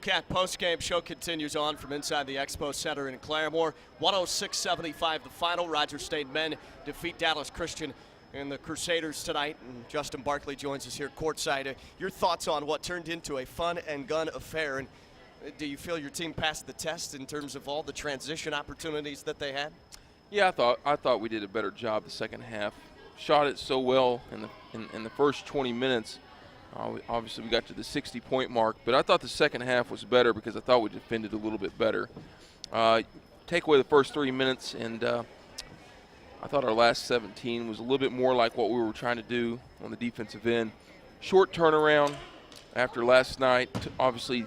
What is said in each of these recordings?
Hillcat postgame show continues on from inside the Expo Center in Claremore. 106-75 the final. Rogers State men defeat Dallas Christian and the Crusaders tonight. And Justin Barkley joins us here courtside. Your thoughts on what turned into a fun and gun affair, and do you feel your team passed the test in terms of all the transition opportunities that they had? Yeah, I thought we did a better job the second half. Shot it so well in the first 20 minutes. Obviously, we got to the 60-point mark, but I thought the second half was better because I thought we defended a little bit better. Take away the first 3 minutes, and I thought our last 17 was a little bit more like what we were trying to do on the defensive end. Short turnaround after last night. Obviously,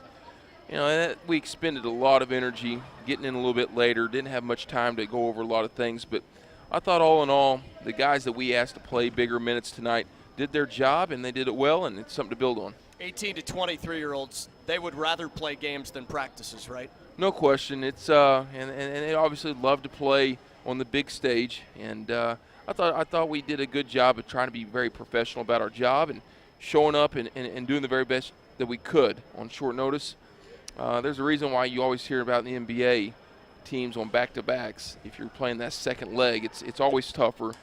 we expended a lot of energy getting in a little bit later. Didn't have much time to go over a lot of things, but I thought all in all, the guys that we asked to play bigger minutes tonight did their job, and they did it well, and it's something to build on. 18 to 23-year-olds, they would rather play games than practices, right? No question. It's and they obviously love to play on the big stage, and I thought we did a good job of trying to be very professional about our job and showing up and doing the very best that we could on short notice. There's a reason why you always hear about in the NBA teams on back-to-backs. If you're playing that second leg, it's always tougher.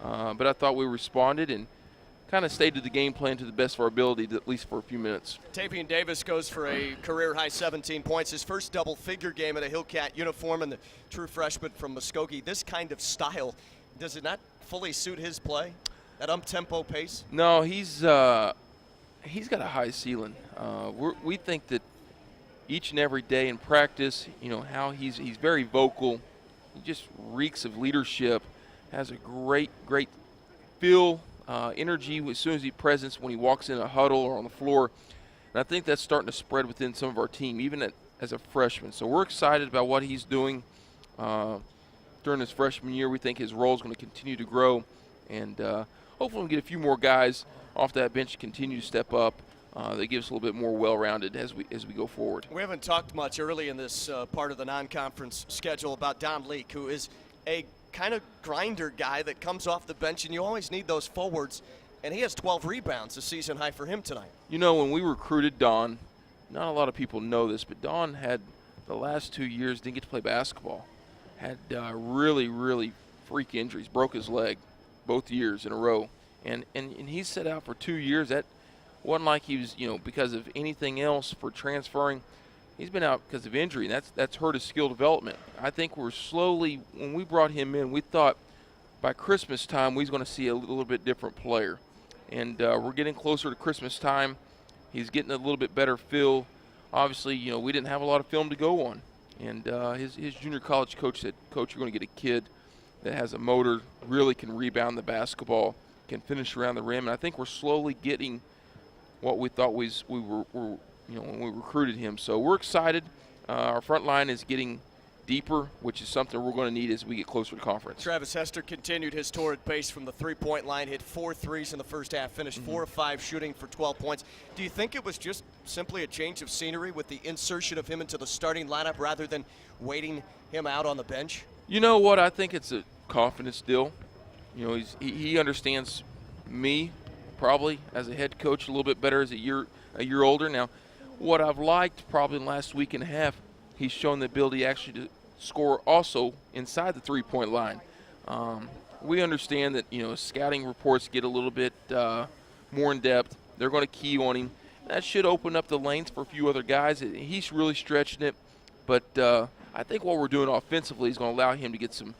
But I thought we responded and kind of stayed to the game plan to the best of our ability, at least for a few minutes. Tavian Davis goes for a career-high 17 points. His first double-figure game in a Hillcat uniform, and the true freshman from Muskogee. This kind of style, does it not fully suit his play, that up-tempo pace? No, he's got a high ceiling. We think that each and every day in practice, how he's very vocal. He just reeks of leadership, has a great feel, energy as soon as he presents when he walks in a huddle or on the floor. And I think that's starting to spread within some of our team, even as a freshman. So we're excited about what he's doing during his freshman year. We think his role is going to continue to grow. And hopefully we'll get a few more guys off that bench to continue to step up. That gives us a little bit more well-rounded as we go forward. We haven't talked much early in this part of the non-conference schedule about Don Leak, who is a kind of grinder guy that comes off the bench, and you always need those forwards, and he has 12 rebounds, a season high for him tonight. When we recruited Don, not a lot of people know this, but Don had the last 2 years didn't get to play basketball. Had really freak injuries, broke his leg both years in a row, and he sat out for 2 years. That wasn't like he was, because of anything else for transferring. He's been out because of injury, and that's hurt his skill development. I think we're slowly, when we brought him in, we thought by Christmas time we was going to see a little bit different player. And we're getting closer to Christmas time. He's getting a little bit better feel. Obviously, we didn't have a lot of film to go on. And his junior college coach said, "Coach, you're going to get a kid that has a motor, really can rebound the basketball, can finish around the rim." And I think we're slowly getting what we thought we were when we recruited him. So we're excited. Our front line is getting deeper, which is something we're going to need as we get closer to conference. Travis Hester continued his torrid pace from the three-point line, hit 4 threes in the first half, finished 4 of 5 shooting for 12 points. Do you think it was just simply a change of scenery with the insertion of him into the starting lineup rather than waiting him out on the bench? You know what? I think it's a confidence deal. He understands me probably as a head coach a little bit better as a year older. Now, what I've liked probably in the last week and a half, he's shown the ability actually to score also inside the three-point line. We understand that, scouting reports get a little bit more in depth. They're going to key on him. That should open up the lanes for a few other guys. He's really stretching it. But I think what we're doing offensively is going to allow him to get some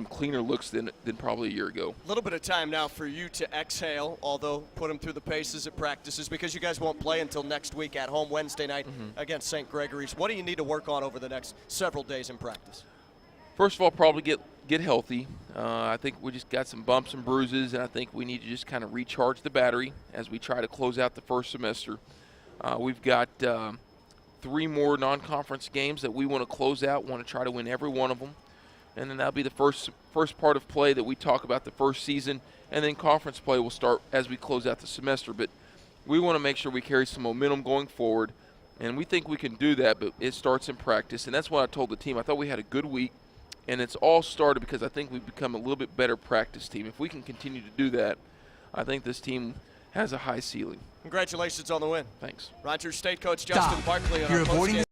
cleaner looks than probably a year ago. A little bit of time now for you to exhale, although put him through the paces at practices, because you guys won't play until next week at home Wednesday night against St. Gregory's. What do you need to work on over the next several days in practice? First of all, probably get healthy. I think we just got some bumps and bruises, and I think we need to just kind of recharge the battery as we try to close out the first semester. We've got 3 more non-conference games that we want to close out, want to try to win every one of them. And then that'll be the first part of play that we talk about the first season, and then conference play will start as we close out the semester. But we want to make sure we carry some momentum going forward, and we think we can do that, but it starts in practice. And that's what I told the team. I thought we had a good week, and it's all started because I think we've become a little bit better practice team. If we can continue to do that, I think this team has a high ceiling. Congratulations on the win. Thanks. Rogers State coach Justin Barkley on You're our avoiding postgame.